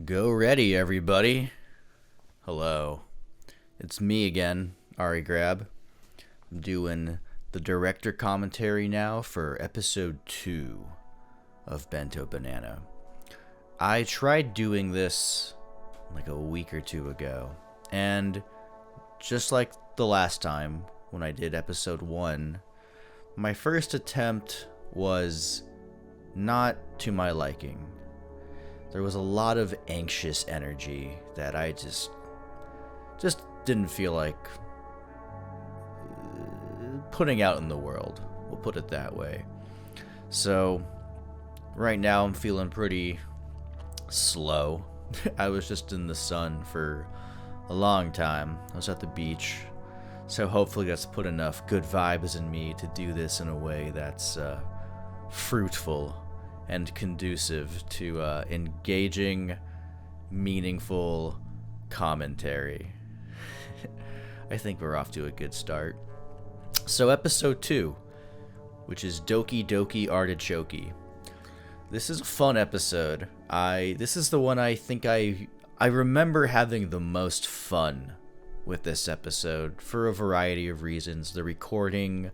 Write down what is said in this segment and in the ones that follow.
Go ready, everybody. Hello. It's me again, Ari Grab. I'm doing the director commentary now for episode 2 of Bento Banana. I tried doing this like a week or two ago, and just like the last time when I did episode 1, my first attempt was not to my liking. There was a lot of anxious energy that I just didn't feel like putting out in the world. We'll put it that way. So, right now I'm feeling pretty slow. I was just in the sun for a long time. I was at the beach. So hopefully that's put enough good vibes in me to do this in a way that's fruitful and conducive to engaging, meaningful commentary. I think we're off to a good start. So episode 2, which is Doki Doki Artichoke. This is a fun episode. This is the one I think I remember having the most fun with this episode for a variety of reasons. The recording,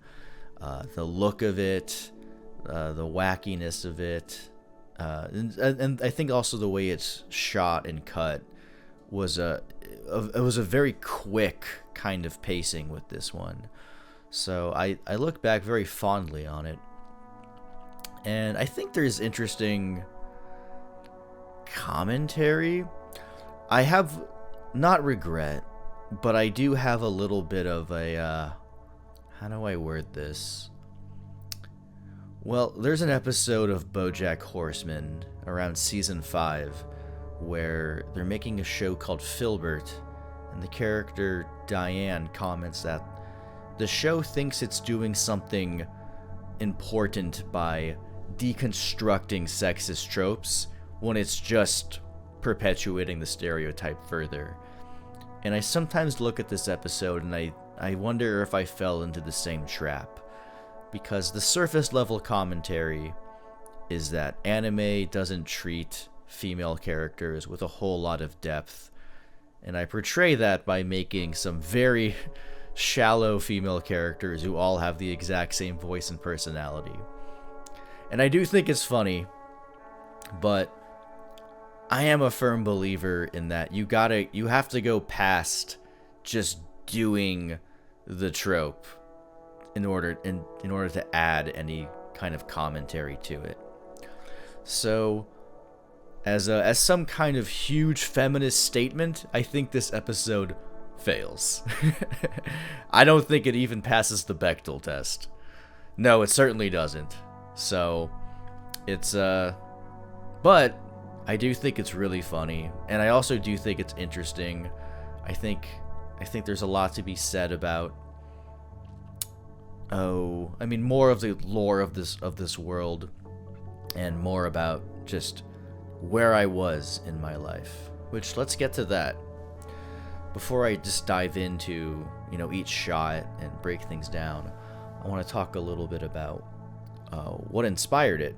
the look of it, the wackiness of it, and I think also the way it's shot and cut was it was a very quick kind of pacing with this one. So I look back very fondly on it, and I think there's interesting commentary. I have not regret, but I do have a little bit of a how do I word this? Well, there's an episode of BoJack Horseman around season 5 where they're making a show called Filbert, and the character Diane comments that the show thinks it's doing something important by deconstructing sexist tropes when it's just perpetuating the stereotype further. And I sometimes look at this episode and I wonder if I fell into the same trap. Because the surface level commentary is that anime doesn't treat female characters with a whole lot of depth. And I portray that by making some very shallow female characters who all have the exact same voice and personality. And I do think it's funny, but I am a firm believer in that you have to go past just doing the trope in order to add any kind of commentary to it. So, as some kind of huge feminist statement, I think this episode fails. I don't think it even passes the Bechdel test. No, it certainly doesn't. So, it's but I do think it's really funny, and I also do think it's interesting. I think there's a lot to be said about more of the lore of this world, and more about just where I was in my life. Which, let's get to that. Before I just dive into, each shot and break things down, I want to talk a little bit about what inspired it.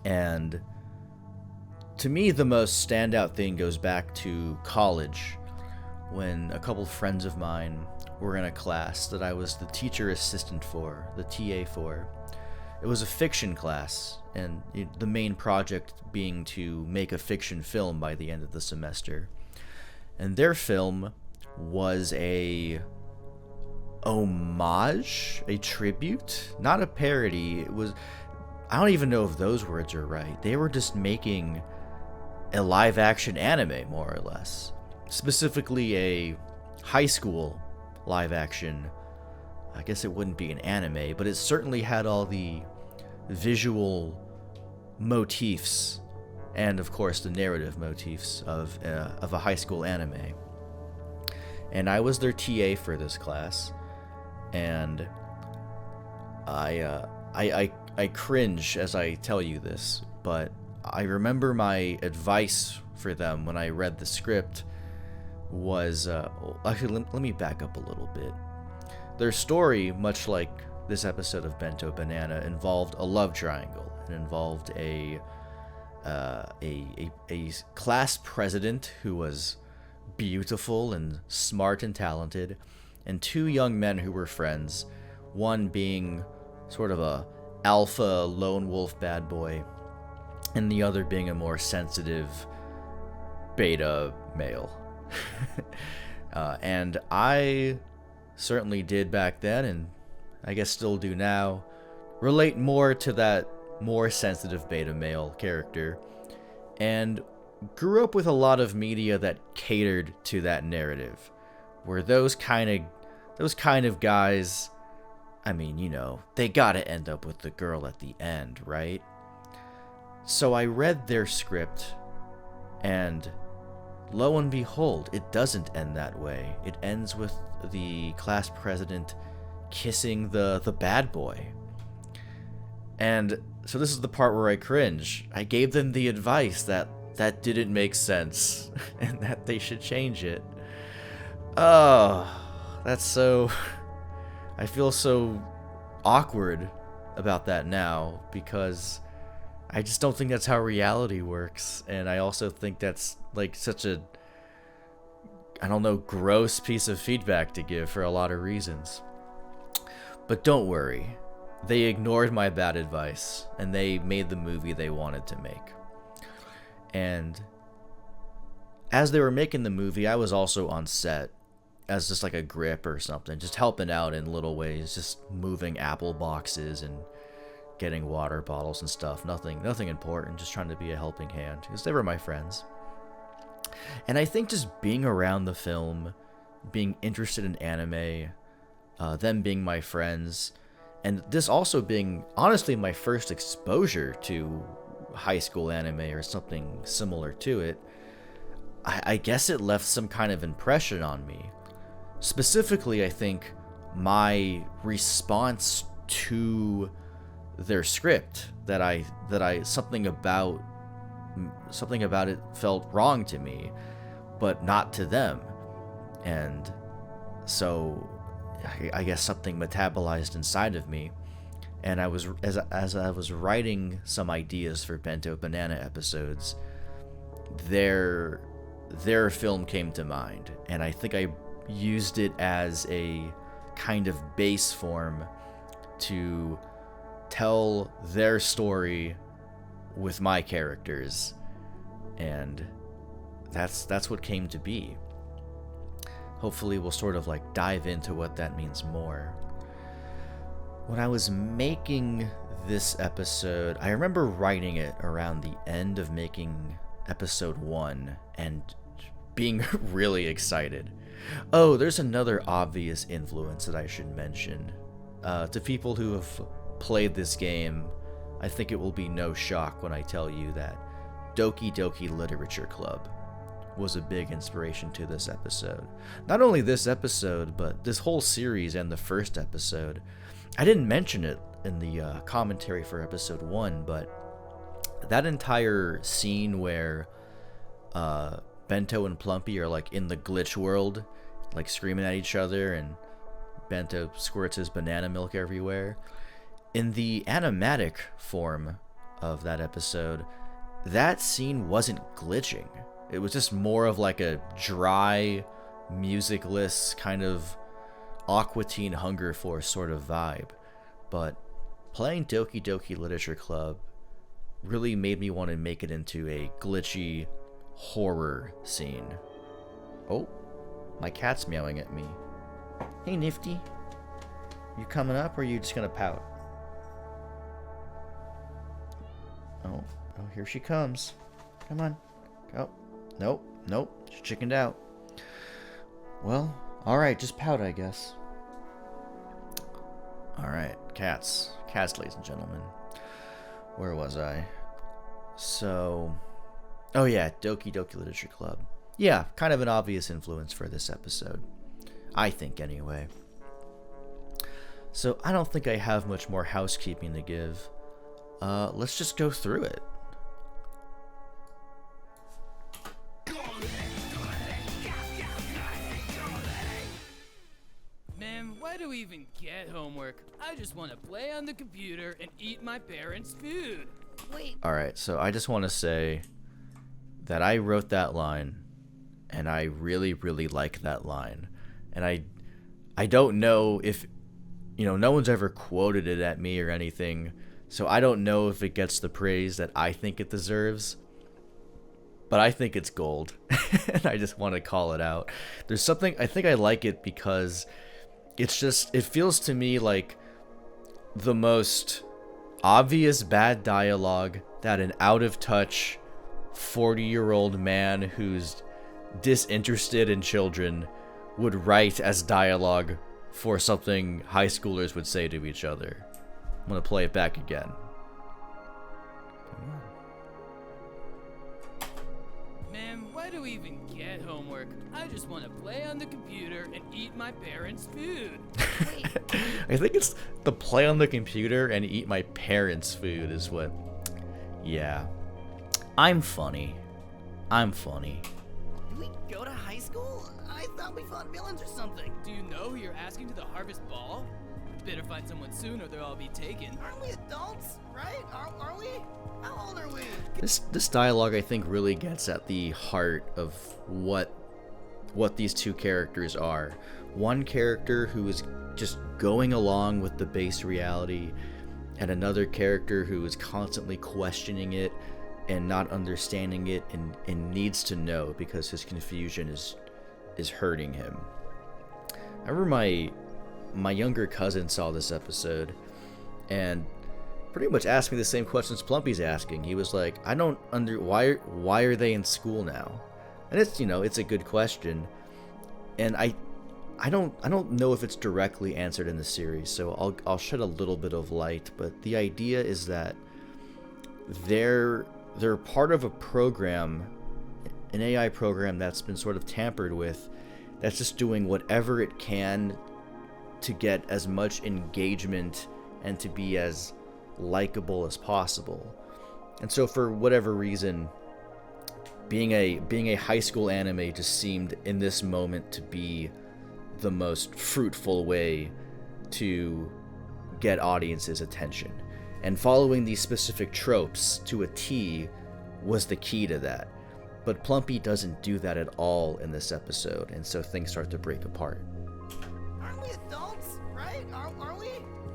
And to me, the most standout thing goes back to college, when a couple friends of mine were in a class that I was the teacher assistant for, the TA for. It was a fiction class, and the main project being to make a fiction film by the end of the semester. And their film was a homage, a tribute, not a parody. It was, I don't even know if those words are right. They were just making a live action anime, more or less. Specifically a high school live action. I guess it wouldn't be an anime, but it certainly had all the visual motifs and, of course, the narrative motifs of a high school anime. And I was their TA for this class, and I cringe as I tell you this, but I remember my advice for them when I read the script was, actually, let me back up a little bit. Their story, much like this episode of Bento Banana, involved a love triangle. It involved a a class president who was beautiful and smart and talented, and two young men who were friends, one being sort of a alpha lone wolf bad boy, and the other being a more sensitive beta male. And I certainly did back then, and I guess still do now, relate more to that more sensitive beta male character, and grew up with a lot of media that catered to that narrative, where those kind of guys, I mean, you know, they gotta end up with the girl at the end, right? So I read their script, and lo and behold, it doesn't end that way. It ends with the class president kissing the bad boy. And so this is the part where I cringe. I gave them the advice that didn't make sense and that they should change it. Oh, that's so... I feel so awkward about that now, because I just don't think that's how reality works. And I also think that's like such a, I don't know, gross piece of feedback to give for a lot of reasons. But don't worry. They ignored my bad advice, and they made the movie they wanted to make. And as they were making the movie, I was also on set as just like a grip or something, just helping out in little ways, just moving apple boxes and getting water bottles and stuff. Nothing important, just trying to be a helping hand, because they were my friends. And I think just being around the film, being interested in anime, them being my friends, and this also being honestly my first exposure to high school anime or something similar to it, I guess it left some kind of impression on me. Specifically, I think my response to their script, that I something about it felt wrong to me, but not to them. And so I guess something metabolized inside of me, and I was as I was writing some ideas for Bento Banana episodes, their film came to mind, and I think I used it as a kind of base form to tell their story with my characters, and that's what came to be. Hopefully we'll sort of like dive into what that means more. When I was making this episode, I remember writing it around the end of making episode 1 and being really excited. Oh, there's another obvious influence that I should mention. To people who have played this game, I think it will be no shock when I tell you that Doki Doki Literature Club was a big inspiration to this episode. Not only this episode, but this whole series and the first episode. I didn't mention it in the commentary for episode 1, but that entire scene where Bento and Plumpy are like in the glitch world, like screaming at each other, and Bento squirts his banana milk everywhere. In the animatic form of that episode, that scene wasn't glitching. It was just more of like a dry, musicless kind of Aqua Teen Hunger Force sort of vibe. But playing Doki Doki Literature Club really made me want to make it into a glitchy horror scene. Oh, my cat's meowing at me. Hey, Nifty. You coming up, or are you just gonna pout? Oh, here she comes. Come on. Oh, nope. She chickened out. Well, alright, just pout, I guess. Alright, cats, ladies and gentlemen. Where was I? So, oh yeah, Doki Doki Literature Club. Yeah, kind of an obvious influence for this episode. I think, anyway. So, I don't think I have much more housekeeping to give. Let's just go through it. Man, why do we even get homework? I just want to play on the computer and eat my parents' food. Wait. Alright, so I just want to say that I wrote that line, and I really, really like that line. And I don't know if, no one's ever quoted it at me or anything, so I don't know if it gets the praise that I think it deserves. But I think it's gold, and I just want to call it out. There's something, I think I like it because it feels to me like the most obvious bad dialogue that an out-of-touch 40-year-old man who's disinterested in children would write as dialogue for something high schoolers would say to each other. I'm going to play it back again. Come on. Man, why do we even get homework? I just want to play on the computer and eat my parents' food. I think it's the play on the computer and eat my parents' food is what... Yeah. I'm funny. Do we go to high school? I thought we fought villains or something. Do you know who you're asking to the harvest ball? Better find someone soon or they'll all be taken. Aren't we adults, right? Are we? How old are we? This dialogue, I think, really gets at the heart of what these two characters are. One character who is just going along with the base reality, and another character who is constantly questioning it and not understanding it and needs to know because his confusion is hurting him. I remember my younger cousin saw this episode and pretty much asked me the same questions Plumpy's asking. He was like, why are they in school now? And it's a good question. And I don't know if it's directly answered in the series, so I'll shed a little bit of light, but the idea is that they're part of a program, an AI program that's been sort of tampered with, that's just doing whatever it can to get as much engagement and to be as likable as possible. And so for whatever reason, being a high school anime just seemed in this moment to be the most fruitful way to get audiences' attention. And following these specific tropes to a T was the key to that. But Plumpy doesn't do that at all in this episode, and so things start to break apart. Aren't we adults, right? Are we?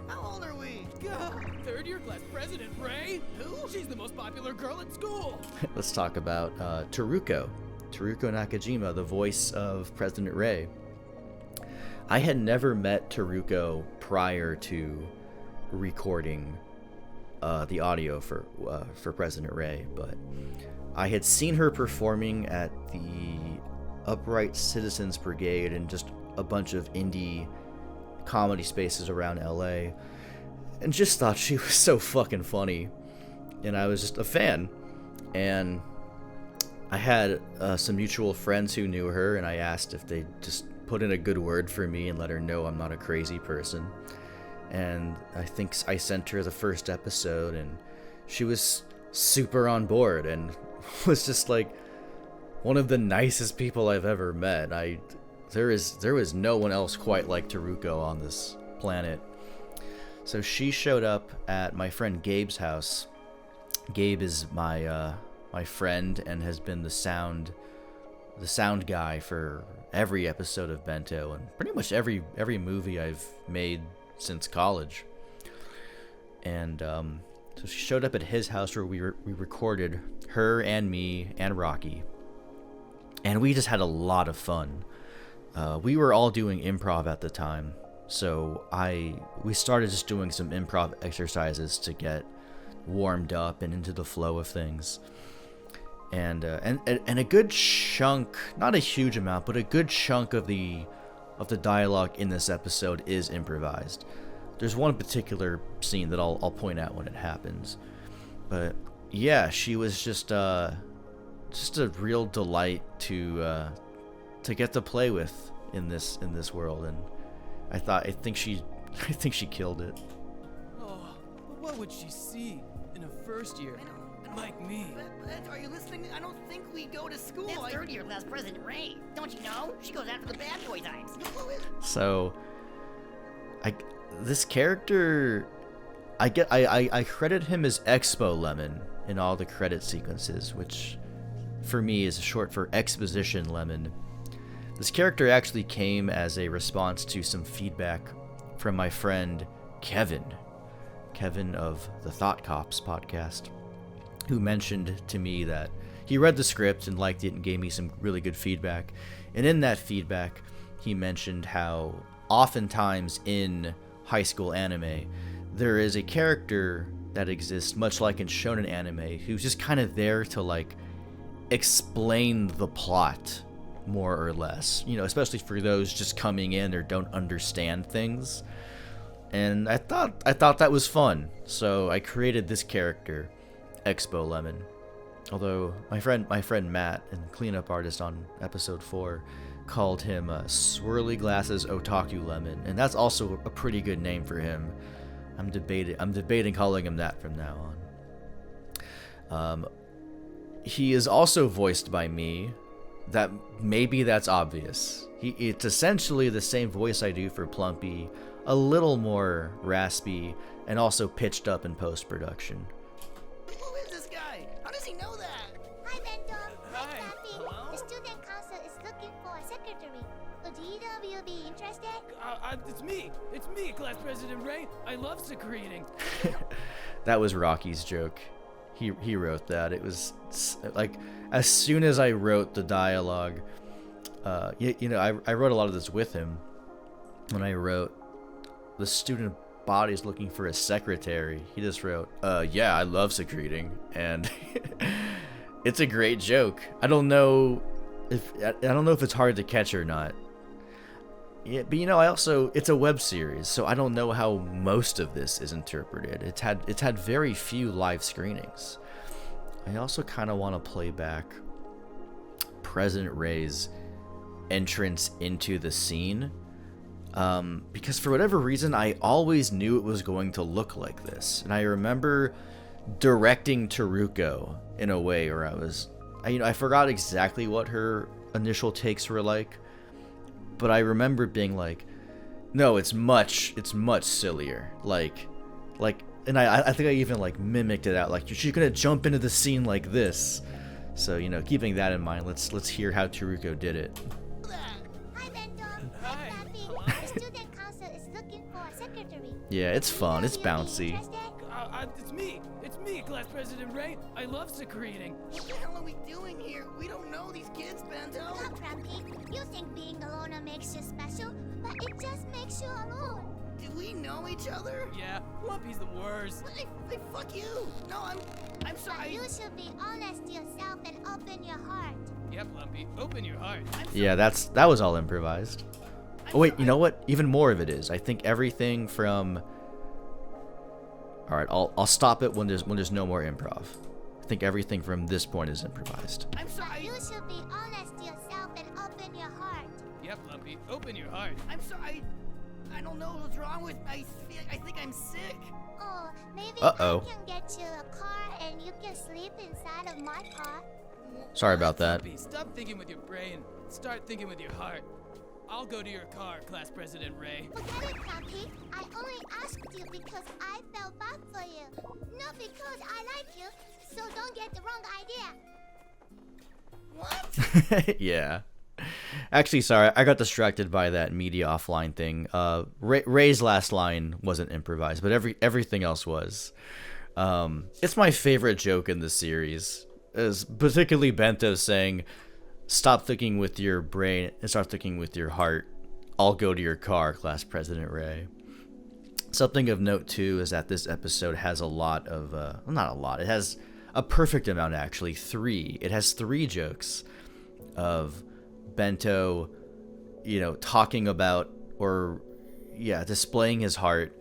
How old are we? God, third-year class president, Ray? Who? She's the most popular girl at school. Let's talk about Teruko Nakajima, the voice of President Ray. I had never met Teruko prior to recording the audio for President Ray, but I had seen her performing at the Upright Citizens Brigade and just a bunch of indie comedy spaces around LA, and just thought she was so fucking funny, and I was just a fan. And I had some mutual friends who knew her, and I asked if they just put in a good word for me and let her know I'm not a crazy person. And I think I sent her the first episode, and she was super on board and was just like one of the nicest people I've ever met. There was no one else quite like Teruko on this planet. So she showed up at my friend Gabe's house. Gabe is my friend and has been the sound guy for every episode of Bento and pretty much every movie I've made since college. And so she showed up at his house where we recorded, her and me and Rocky, and we just had a lot of fun. We were all doing improv at the time, so we started just doing some improv exercises to get warmed up and into the flow of things. And a good chunk, not a huge amount, but a good chunk of the dialogue in this episode is improvised. There's one particular scene that I'll point out when it happens, but yeah, she was just a real delight to get to play with in this world, and I think she killed it. Oh, but what would she see in a first year? Like me. Are you listening? I don't think we go to school. That's third-year class President Ray. Don't you know? She goes after the bad boy times. So, this character, I credit him as Expo Lemon in all the credit sequences, which for me is short for Exposition Lemon. This character actually came as a response to some feedback from my friend Kevin of the Thought Cops podcast, who mentioned to me that he read the script and liked it and gave me some really good feedback. And in that feedback, he mentioned how oftentimes in high school anime, there is a character that exists much like in shonen anime who's just kind of there to like explain the plot more or less, you know, especially for those just coming in or don't understand things. And I thought that was fun, so I created this character, Expo Lemon. Although my friend Matt, and cleanup artist on episode 4, called him Swirly Glasses Otaku Lemon, and that's also a pretty good name for him. I'm debating calling him that from now on. He is also voiced by me. That maybe that's obvious. It's essentially the same voice I do for Plumpy, a little more raspy, and also pitched up in post-production. Who is this guy? How does he know that? Hi, Bento. Hi. Cappy. Hello? The student council is looking for a secretary. Would either of you be interested? It's me, Class President Ray. I love secreting. That was Rocky's joke. He wrote that. It was like as soon as I wrote the dialogue, you know, I wrote a lot of this with him. When I wrote the student body is looking for a secretary, he just wrote, yeah, I love secreting, and it's a great joke. I don't know if it's hard to catch or not. Yeah, but you know, it's a web series, so I don't know how most of this is interpreted. It's had very few live screenings. I also kind of want to play back President Ray's entrance into the scene, because for whatever reason, I always knew it was going to look like this, and I remember directing Teruko in a way where I forgot exactly what her initial takes were like. But I remember being like, no, it's much sillier. Like, and I think I even like mimicked it out. Like, she's gonna jump into the scene like this. So, you know, keeping that in mind, let's hear how Teruko did it. Hi, Bento. Hi. Cappy. The student council is looking for a secretary. Yeah, it's fun. It's Would either of you be bouncy. interested? It's me, Class President Ray. I love secreting. What the hell are we doing here? We don't know these kids, Bento. Look, Grumpy, you think being a loner makes you special, but it just makes you alone. Do we know each other? Yeah, Plumpy's the worst. Hey, fuck you. No, I'm But sorry. you should be honest to yourself and open your heart. Yeah, Plumpy, open your heart. Yeah, that was all improvised. Oh wait, you know what? Even more of it is. I think everything from. All right, I'll stop it when there's no more improv. I think everything from this point is improvised. I'm But sorry. you should be honest to yourself and open your heart. Yeah, Plumpy, open your heart. I'm sorry. I don't know what's wrong with me. I think I'm sick. Oh, maybe Uh-oh. I can get you a car and you can sleep inside of my car. Sorry about that. Plumpy, stop thinking with your brain. Start thinking with your heart. I'll go to your car, Class President Ray. Forget it, Grumpy. I only asked you because I felt bad for you. Not because I like you, so don't get the wrong idea. What? Yeah. Actually, sorry, I got distracted by that media offline thing. Ray's last line wasn't improvised, but everything else was. It's my favorite joke in the series, is particularly Bento saying, "Stop thinking with your brain and start thinking with your heart. I'll go to your car, Class President Ray." Something of note too is that this episode has a lot of, well, not a lot. It has a perfect amount actually. 3. It has 3 jokes of Bento, you know, talking about or displaying his heart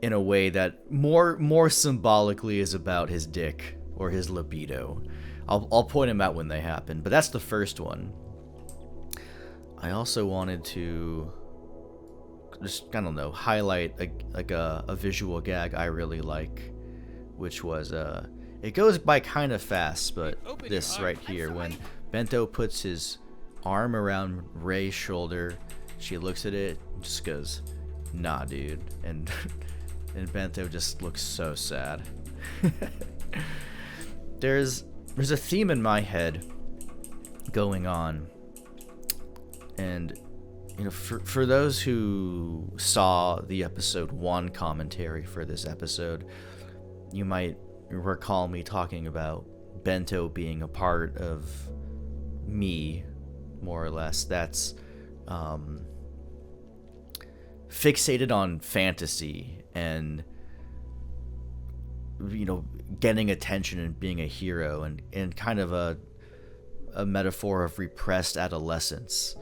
in a way that more symbolically is about his dick or his libido. I'll point them out when they happen, but that's the first one. I also wanted to just, I don't know, highlight a visual gag I really like, which was it goes by kind of fast, but this right here, when Bento puts his arm around Ray's shoulder, she looks at it and just goes, "Nah, dude," and and Bento just looks so sad. There's a theme in my head going on, and you know, for those who saw the episode 1 commentary for this episode, you might recall me talking about Bento being a part of me, more or less, that's fixated on fantasy and, you know, getting attention and being a hero, and kind of a metaphor of repressed adolescence.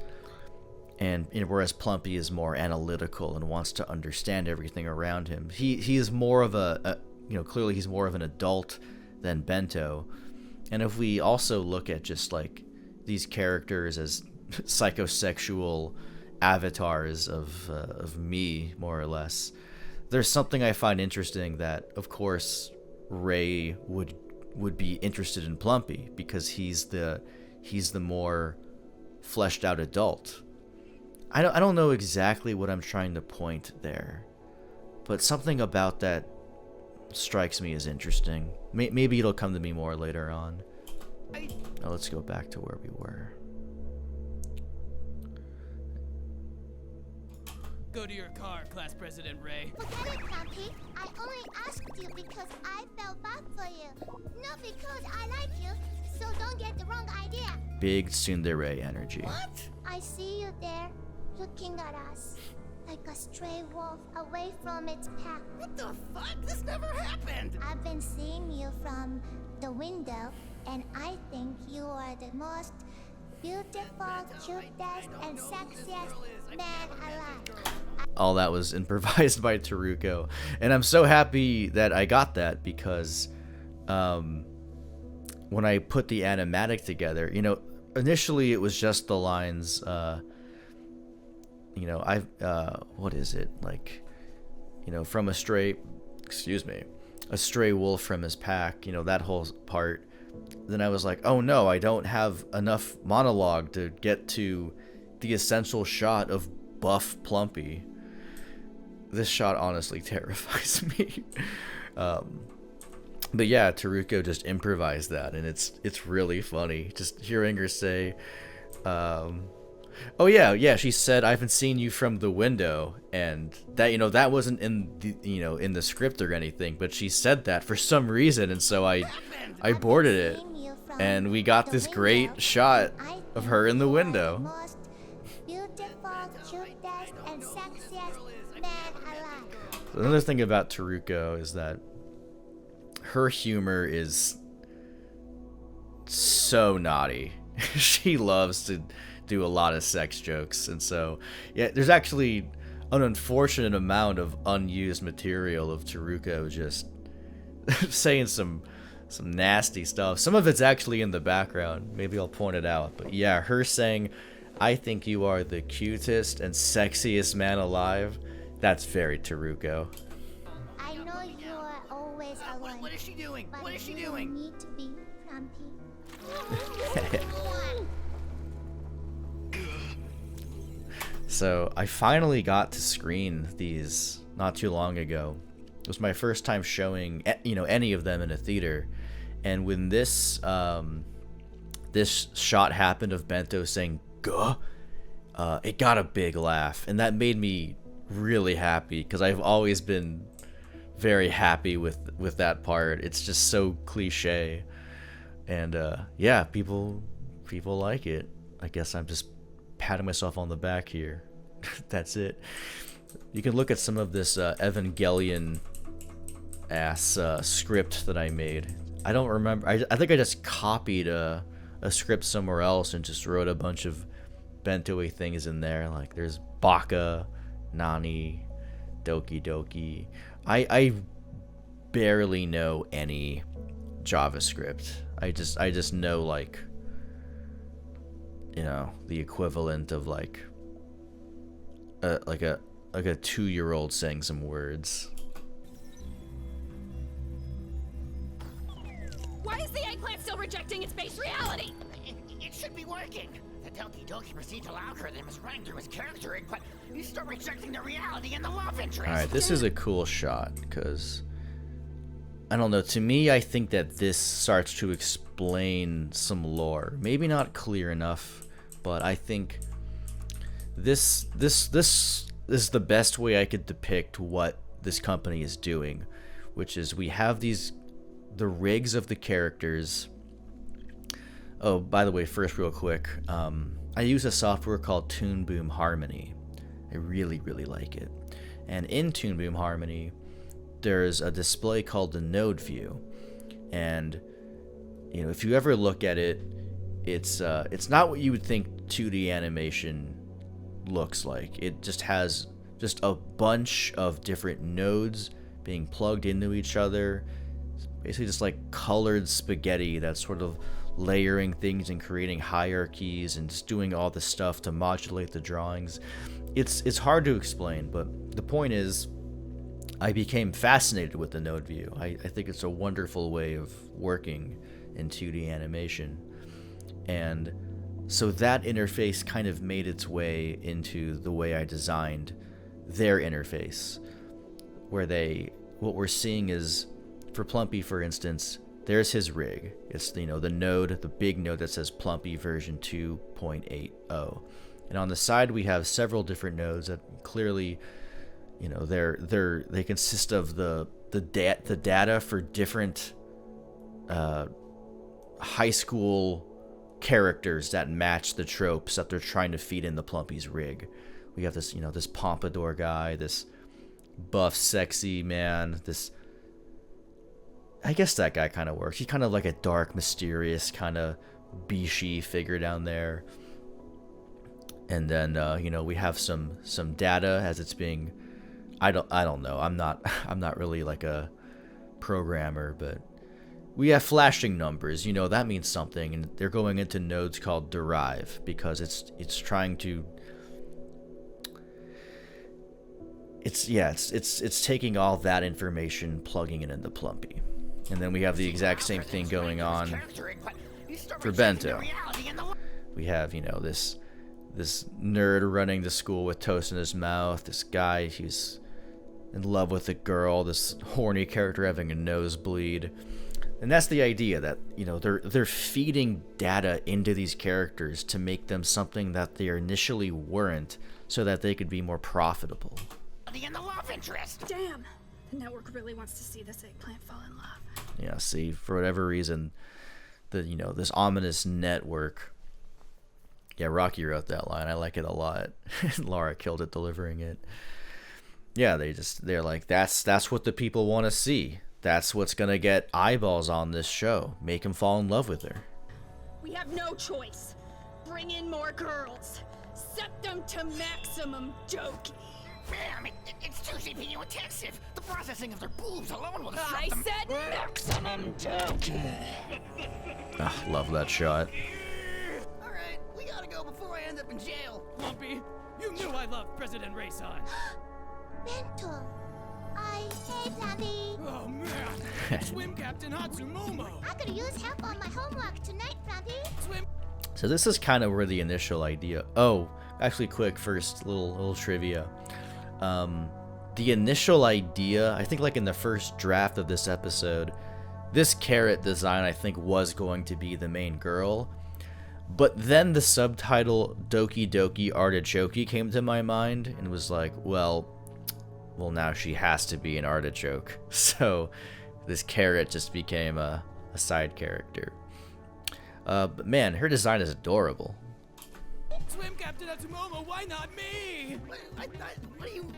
And you know, whereas Plumpy is more analytical and wants to understand everything around him, he is more of a you know, clearly he's more of an adult than Bento. And if we also look at just like these characters as psychosexual avatars of me, more or less, there's something I find interesting that, of course, Ray would be interested in Plumpy because he's the more fleshed out adult. I don't know exactly what I'm trying to point there, but something about that strikes me as interesting. Maybe it'll come to me more later on. Now let's go back to where we were. Go to your car, Class President Ray. Forget it, Plumpy. I only asked you because I felt bad for you. Not because I like you, so don't get the wrong idea. Big tsundere energy. What? I see you there, looking at us, like a stray wolf away from its pack. What the fuck? This never happened. I've been seeing you from the window, and I think you are the most beautiful, cutest, and sexiest man alive. All that was improvised by Teruko, and I'm so happy that I got that because when I put the animatic together, you know, initially it was just the lines, you know, what is it, like, you know, from a stray wolf from his pack, you know, that whole part. Then I was like, oh no, I don't have enough monologue to get to the essential shot of buff Plumpy. This shot honestly terrifies me. But yeah, Teruko just improvised that, and it's really funny. Just hearing her say, oh yeah, she said, I haven't seen you from the window, and that, you know, that wasn't in the, you know, in the script or anything, but she said that for some reason, and so I boarded it, and we got this great shot of her in the window. Most beautiful, cutest, and sexiest man alive. Another thing about Teruko is that her humor is so naughty. She loves to do a lot of sex jokes, and so yeah, there's actually an unfortunate amount of unused material of Teruko just saying some nasty stuff. Some of it's actually in the background. Maybe I'll point it out. But yeah, her saying, I think you are the cutest and sexiest man alive, that's very Teruko. I know you are always alone. What is she doing? But What is she you doing? need to be Plumpy. So I finally got to screen these not too long ago. It was my first time showing, you know, any of them in a theater, and when this this shot happened of Bento saying "Guh," it got a big laugh, and that made me really happy because I've always been very happy with that part. It's just so cliche, and yeah, people like it. I guess I'm just patting myself on the back here. That's it. You can look at some of this Evangelion ass script that I made. I don't remember. I think I just copied a script somewhere else and just wrote a bunch of Bento-y things in there. Like there's Baka, Nani, Doki Doki. I barely know any JavaScript. I just know, like, you know, the equivalent of like a 2-year-old saying some words. Why is the eggplant still rejecting its base reality? It's should be working. The Doki Doki procedural algorithm is running through his charactering, but he's still rejecting the reality and the love interest. Alright, this is a cool shot, because I don't know, to me I think that this starts to explain some lore. Maybe not clear enough, but I think this is the best way I could depict what this company is doing, which is we have the rigs of the characters. Oh, by the way, first real quick, I use a software called Toon Boom Harmony. I really like it. And in Toon Boom Harmony, there's a display called the node view, and you know, if you ever look at it, it's not what you would think 2D animation looks like. It just has just a bunch of different nodes being plugged into each other. Basically just like colored spaghetti that's sort of layering things and creating hierarchies and just doing all this stuff to modulate the drawings. It's hard to explain, but the point is I became fascinated with the node view. I think it's a wonderful way of working in 2D animation. And so that interface kind of made its way into the way I designed their interface, where what we're seeing is, for Plumpy for instance, there's his rig. It's, you know, the node, the big node that says Plumpy version 2.80. And on the side we have several different nodes that clearly, you know, they consist of the data for different high school characters that match the tropes that they're trying to feed in the Plumpy's rig. We have this, you know, this pompadour guy, this buff sexy man, this, I guess that guy kind of works. He's kind of like a dark, mysterious kind of Bishi figure down there. And then you know, we have some data as it's being, I don't know. I'm not really like a programmer, but we have flashing numbers. You know, that means something, and they're going into nodes called derive because it's trying to, it's taking all that information, plugging it into Plumpy. And then we have the exact same thing going on for Bento. We have, you know, this nerd running to school with toast in his mouth, this guy who's in love with a girl, this horny character having a nosebleed. And that's the idea, that, you know, they're feeding data into these characters to make them something that they initially weren't, so that they could be more profitable. And the love interest. Damn, the network really wants to see this eggplant fall in love. Yeah, see, for whatever reason, you know, this ominous network. Yeah, Rocky wrote that line. I like it a lot. Laura killed it delivering it. Yeah, they're like, that's what the people want to see. That's what's gonna get eyeballs on this show. Make them fall in love with her. We have no choice. Bring in more girls. Set them to maximum doki. Ma'am, it's too CPU intensive. The processing of their boobs alone will disrupt I them. said maximum doki. Love that shot. Alright, we gotta go before I end up in jail. Plumpy, you knew I loved President Rayson. Bento. Hey, Plumpy. Oh man, Swim Captain Hatsumomo. I could use help on my homework tonight, Plumpy. Swim. So this is kind of where the initial idea. Oh, actually, quick first little trivia. The initial idea, I think, like in the first draft of this episode, this carrot design I think was going to be the main girl, but then the subtitle Doki Doki Artichoke came to my mind and was like, well, now she has to be an artichoke. So this carrot just became a side character. But man, her design is adorable. Swim Captain Hatsumomo, why not me?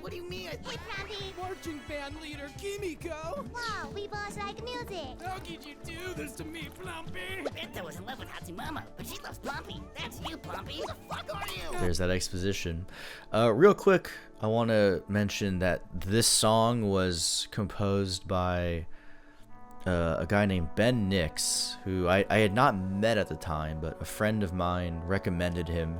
What do you mean? Hey, Plumpy. Marching band leader Kimiko. Wow, we both like music. How could you do this to me, Plumpy? Bento was in love with Hatsumama, but she loves Plumpy. That's you, Plumpy. Who the fuck are you? There's that exposition. Real quick, I want to mention that this song was composed by a guy named Ben Nix, who I had not met at the time, but a friend of mine recommended him,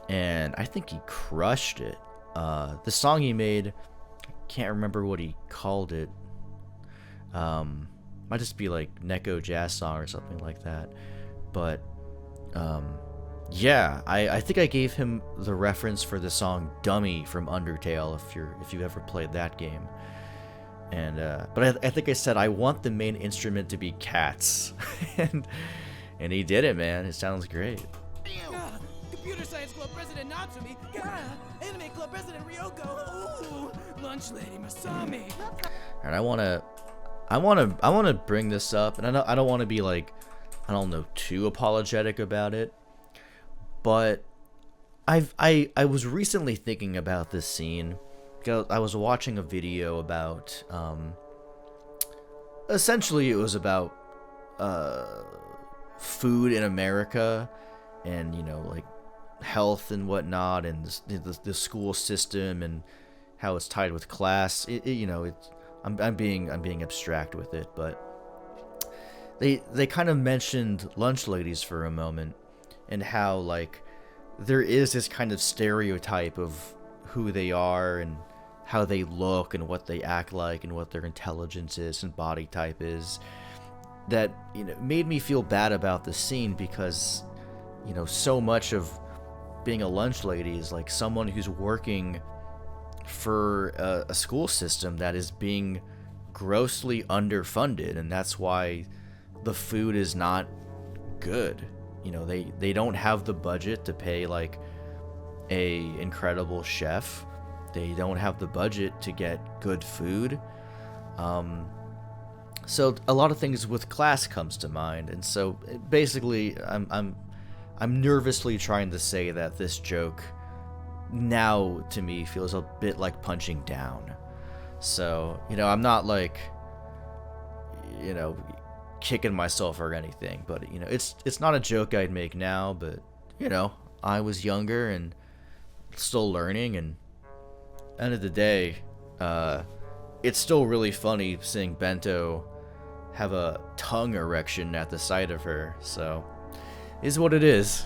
and I think he crushed it. The song he made, I can't remember what he called it. Might just be like Neko Jazz Song or something like that. But Yeah, I think I gave him the reference for the song "Dummy" from Undertale, if you ever played that game. And but I think I said I want the main instrument to be cats, and he did it, man. It sounds great. Ah, Computer Science Club President Natsumi. Ah, Anime Club President Ryoko. Ooh, Lunch Lady Masami. And I wanna bring this up, and I don't want to be like, I don't know, too apologetic about it, but I was recently thinking about this scene. I was watching a video about, essentially it was about food in America, and like health and whatnot, and the school system and how it's tied with class. I'm being abstract with it, but they kind of mentioned lunch ladies for a moment, and how like there is this kind of stereotype of who they are and how they look and what they act like and what their intelligence is and body type is, that made me feel bad about the scene, because so much of being a lunch lady is like someone who's working for a school system that is being grossly underfunded, and that's why the food is not good. They don't have the budget to pay like a incredible chef. They don't have the budget to get good food. So a lot of things with class comes to mind, and so basically I'm nervously trying to say that this joke now to me feels a bit like punching down. So I'm not like kicking myself or anything, but it's not a joke I'd make now, but I was younger and still learning, and end of the day, it's still really funny seeing Bento have a tongue erection at the sight of her. So is what it is.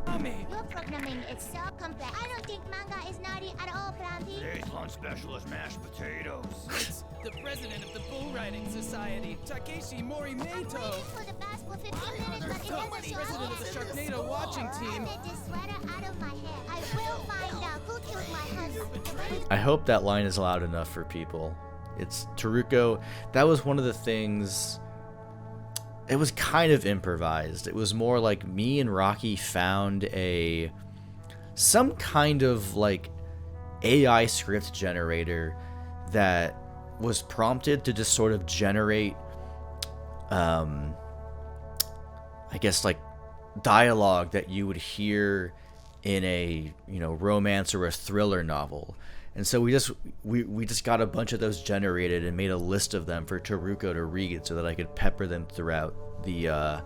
Your programming is so complex. I don't think manga is naughty at all, Brandy. Today's lunch special is mashed potatoes. It's the president of the Bull Riding Society, Takeshi Morimoto. For the past 15 minutes, but it doesn't show President of the Sharknado watching team. Get this sweater out of my head. I will find out who killed my husband. I hope that line is loud enough for people. It's Teruko. That was one of the things. It was kind of improvised. It was more like me and Rocky found some kind of like AI script generator that was prompted to just sort of generate I guess like dialogue that you would hear in a romance or a thriller novel. And so we just got a bunch of those generated and made a list of them for Teruko to read so that I could pepper them throughout the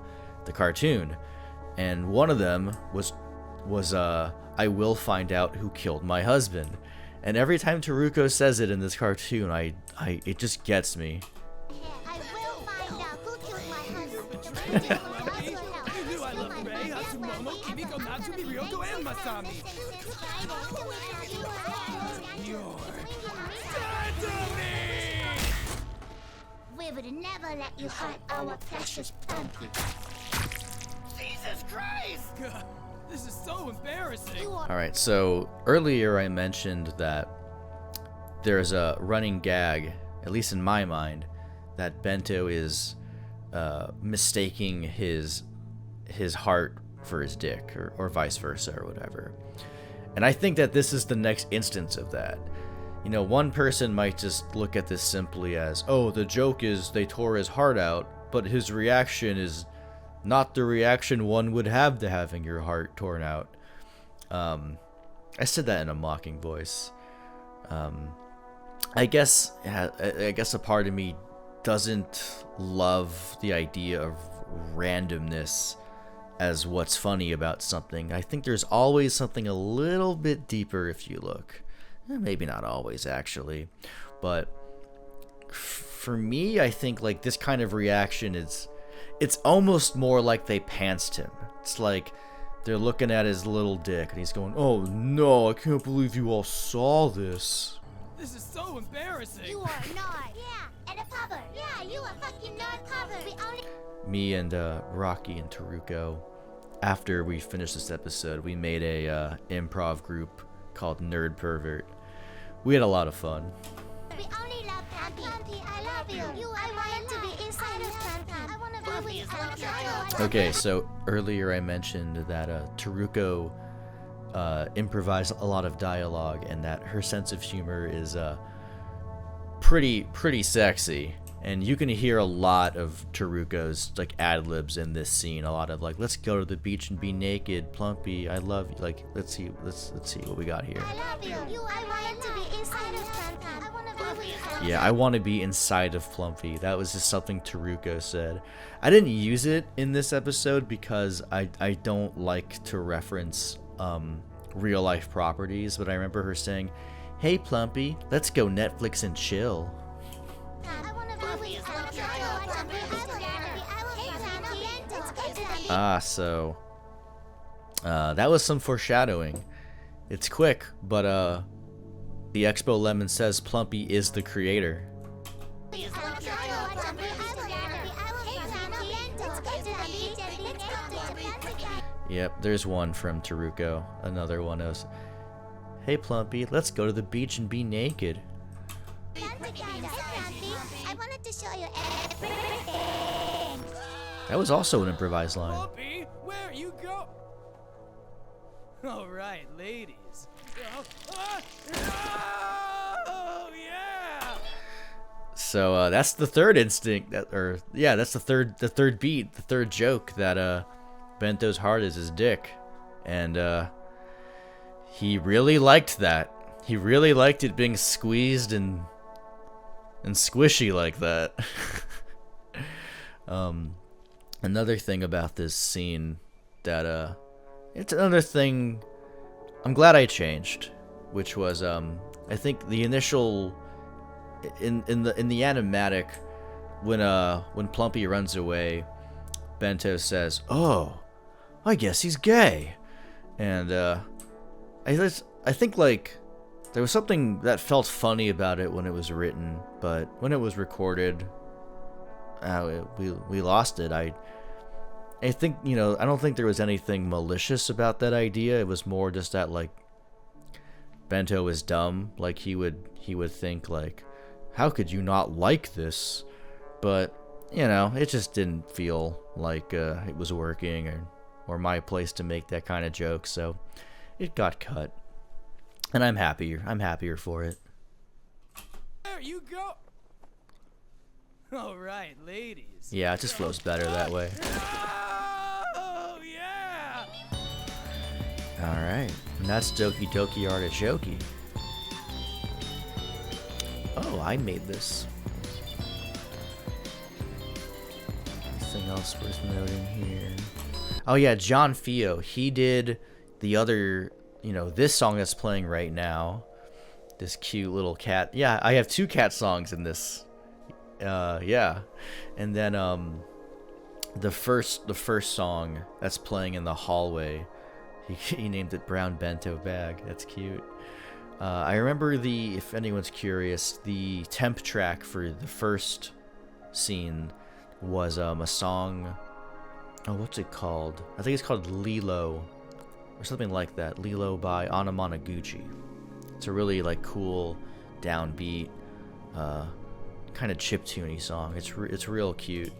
cartoon. And one of them was I will find out who killed my husband. And every time Teruko says it in this cartoon, it just gets me. I will find out who killed my husband. You knew I loved Rei, Hatsumomo, Kimiko, Natsumi, Ryoko, and Masami. You're dead to me! We would never let you hurt our precious pumpkin. Jesus Christ! God, this is so embarrassing. Alright, so earlier I mentioned that there's a running gag, at least in my mind, that Bento is mistaking his heart for his dick, or vice versa, or whatever. And I think that this is the next instance of that. One person might just look at this simply as, oh, the joke is they tore his heart out, but his reaction is not the reaction one would have to having your heart torn out. I said that in a mocking voice. I guess a part of me doesn't love the idea of randomness as what's funny about something. I think there's always something a little bit deeper if you look. Maybe not always, actually. But for me, I think like this kind of reaction it's almost more like they pantsed him. It's like they're looking at his little dick and he's going, oh no, I can't believe you all saw this. This is so embarrassing. You are not. Yeah, and a pupper. Yeah, you are fucking not pupper. We only. Me and Rocky and Teruko after we finished this episode, we made a improv group called Nerd Pervert. We had a lot of fun. We only love Plumpy. I love you. I want to be inside of Plumpy. I want to be with Plumpy. Okay, so earlier I mentioned that Taruko improvised a lot of dialogue, and that her sense of humor is pretty sexy. And you can hear a lot of Taruko's like ad libs in this scene. A lot of like, "Let's go to the beach and be naked, Plumpy. I love you." Like, let's see what we got here. I love you. I want to be inside of Plumpy. I want to be with Plumpy. Yeah, I want to be inside of Plumpy. That was just something Taruko said. I didn't use it in this episode because I don't like to reference real life properties, but I remember her saying, "Hey Plumpy, let's go Netflix and chill." So that was some foreshadowing. It's quick, but the Expo Lemon says Plumpy is the creator. Yep, there's one from Taruko. Another one is, "Hey Plumpy, let's go to the beach and be naked." I wanted to show you everything. That was also an improvised line. Plumpy, where you go? All right, ladies. Oh yeah. So that's the third instinct that's the third beat, the third joke that Bento's heart is his dick, and he really liked that. He really liked it being squeezed and squishy like that. Another thing about this scene that it's another thing I'm glad I changed, which was I think the initial in the animatic when Plumpy runs away, Bento says, "Oh, I guess he's gay," and I think like there was something that felt funny about it when it was written, but when it was recorded, we lost it. I think, you know, I don't think there was anything malicious about that idea. It was more just that like Bento is dumb. Like he would think like, how could you not like this? But you know, it just didn't feel like it was working or my place to make that kind of joke. So it got cut, and I'm happier for it. There you go. All right, ladies. Yeah, it just flows better that way. Oh yeah. All right, and that's Doki Doki Artichoke. Oh, I made this. Anything else worth noting here? Oh yeah, John Fio. He did the other, you know, this song that's playing right now. This cute little cat. Yeah, I have 2 cat songs in this. Yeah, and then the first song that's playing in the hallway, he named it Brown Bento Bag. That's cute. I remember if anyone's curious, the temp track for the first scene was a song. Oh, what's it called? I think it's called Lilo, or something like that. Lilo by Anamanaguchi. It's a really like cool, downbeat, kind of chiptune-y song. It's real cute.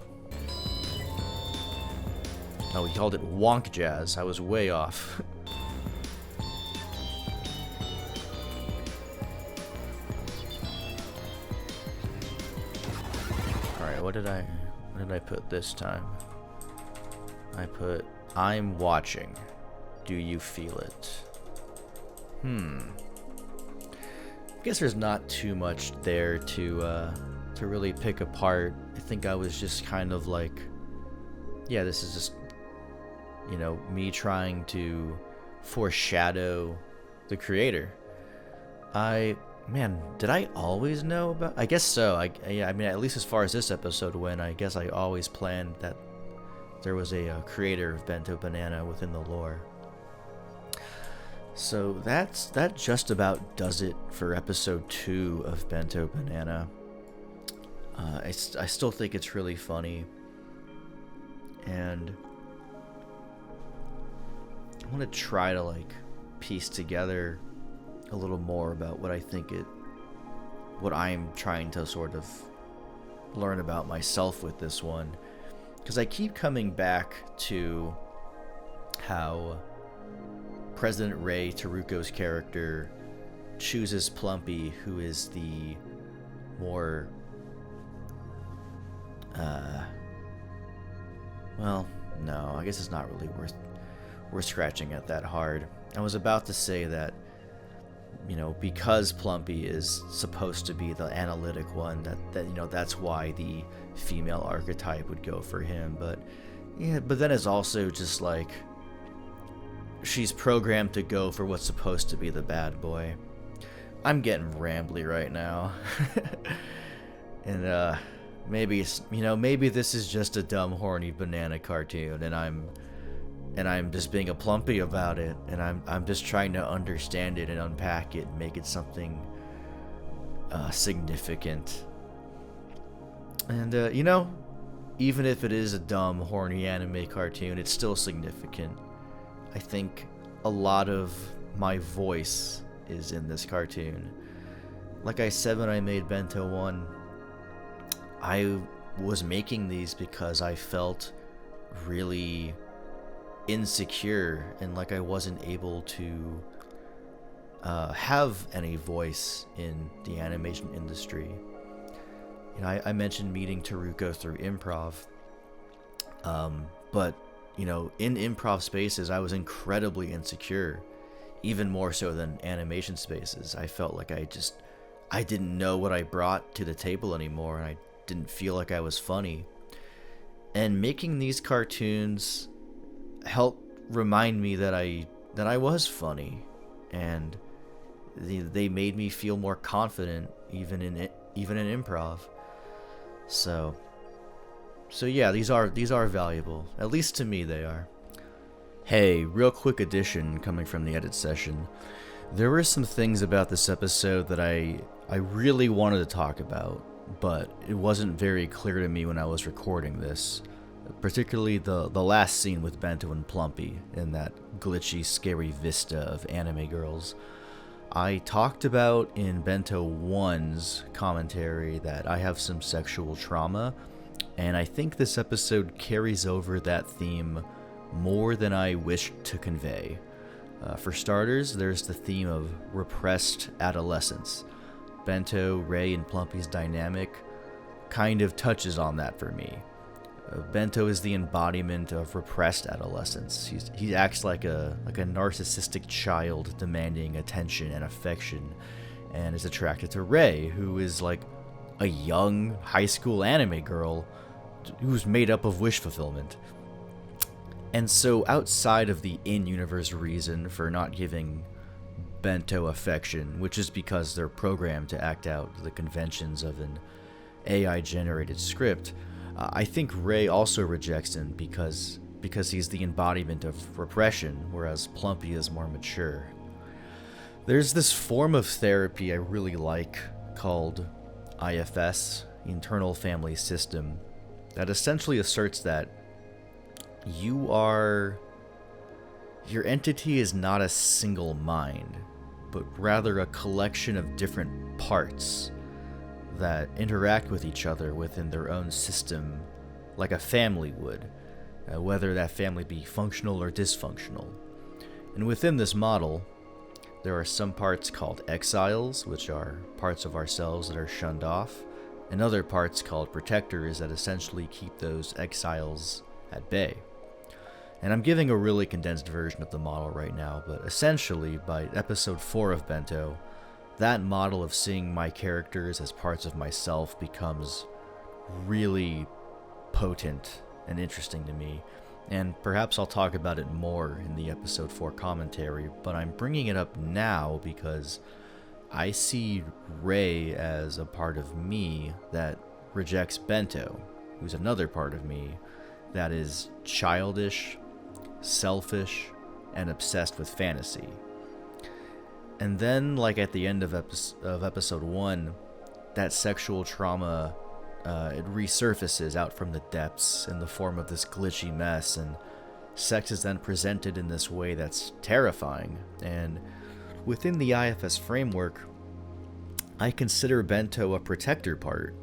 Oh, he called it Wonk Jazz. I was way off. Alright, what did I put this time? I put, "I'm watching. Do you feel it?" I guess there's not too much there to really pick apart. I think I was just kind of like, yeah, this is just, you know, me trying to foreshadow the creator. Man, did I always know about? I guess so. I mean, at least as far as this episode went, I guess I always planned that there was a creator of Bento Banana within the lore. So that just about does it for episode 2 of Bento Banana. I still think it's really funny, and want to try to like piece together a little more about what what I'm trying to sort of learn about myself with this one, because I keep coming back to how President Ray, Taruko's character, chooses Plumpy, who is the more well, no, I guess it's not really worth scratching at that hard. I was about to say that, you know, because Plumpy is supposed to be the analytic one, that you know, that's why the female archetype would go for him. But yeah, but then it's also just like she's programmed to go for what's supposed to be the bad boy. I'm getting rambly right now. And maybe it's, you know, maybe this is just a dumb horny banana cartoon, and I'm just being a plumpy about it, and I'm just trying to understand it and unpack it and make it something significant. And you know, even if it is a dumb horny anime cartoon, it's still significant. I think a lot of my voice is in this cartoon. Like I said when I made Bento 1, I was making these because I felt really insecure and like I wasn't able to have any voice in the animation industry. You know, I mentioned meeting Taruko through improv, but you know, in improv spaces I was incredibly insecure, even more so than animation spaces. I felt like I didn't know what I brought to the table anymore, and I didn't feel like I was funny. And making these cartoons helped remind me that I was funny, and they made me feel more confident even in improv. So yeah, these are valuable. At least to me they are. Hey, real quick addition coming from the edit session. There were some things about this episode that I really wanted to talk about, but it wasn't very clear to me when I was recording this. Particularly the last scene with Bento and Plumpy in that glitchy, scary vista of anime girls. I talked about in Bento 1's commentary that I have some sexual trauma, and I think this episode carries over that theme more than I wished to convey. For starters, there's the theme of repressed adolescence. Bento, Ray, and Plumpy's dynamic kind of touches on that for me. Bento is the embodiment of repressed adolescence. He acts like a narcissistic child demanding attention and affection, and is attracted to Ray, who is like a young high school anime girl who's made up of wish fulfillment. And so outside of the in-universe reason for not giving Bento affection, which is because they're programmed to act out the conventions of an AI-generated script, I think Ray also rejects him because he's the embodiment of repression, whereas Plumpy is more mature. There's this form of therapy I really like called IFS, Internal Family System, that essentially asserts that your entity is not a single mind, but rather a collection of different parts that interact with each other within their own system like a family would, whether that family be functional or dysfunctional. And within this model, there are some parts called exiles, which are parts of ourselves that are shunned off, and other parts called protectors that essentially keep those exiles at bay. And I'm giving a really condensed version of the model right now, but essentially, by episode 4 of Bento, that model of seeing my characters as parts of myself becomes really potent and interesting to me. And perhaps I'll talk about it more in the episode 4 commentary, but I'm bringing it up now because I see Ray as a part of me that rejects Bento, who's another part of me that is childish, selfish, and obsessed with fantasy. And then, like at the end of episode 1, that sexual trauma, it resurfaces out from the depths in the form of this glitchy mess, and sex is then presented in this way that's terrifying. And within the IFS framework, I consider Bento a protector part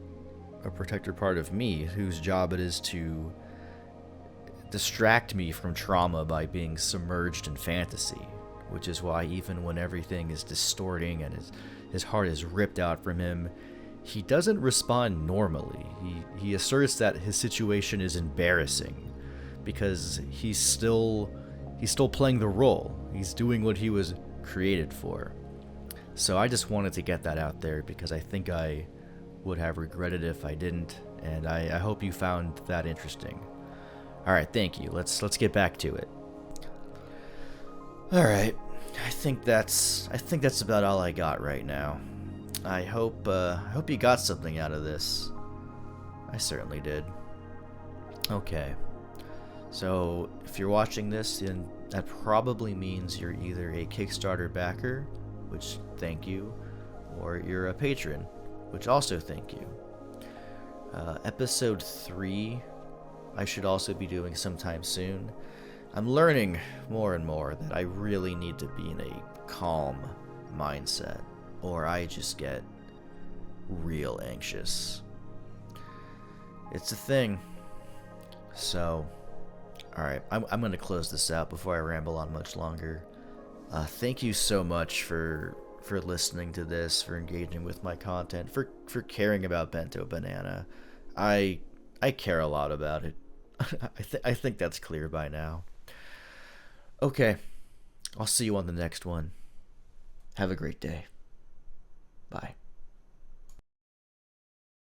of me, whose job it is to distract me from trauma by being submerged in fantasy, which is why even when everything is distorting and his heart is ripped out from him, he doesn't respond normally. He asserts that his situation is embarrassing because he's still playing the role. He's doing what he was created for. So I just wanted to get that out there because I think I would have regretted if I didn't, and I hope you found that interesting. All right, thank you. Let's get back to it. All right, I think that's about all I got right now. I hope you got something out of this. I certainly did. Okay, so if you're watching this, then that probably means you're either a Kickstarter backer, which thank you, or you're a patron, which also thank you. Episode 3, I should also be doing sometime soon. I'm learning more and more that I really need to be in a calm mindset, or I just get real anxious. It's a thing. So, alright, I'm going to close this out before I ramble on much longer. Thank you so much for listening to this, for engaging with my content, for caring about Bento Banana. I care a lot about it. I think that's clear by now. Okay, I'll see you on the next one. Have a great day. Bye.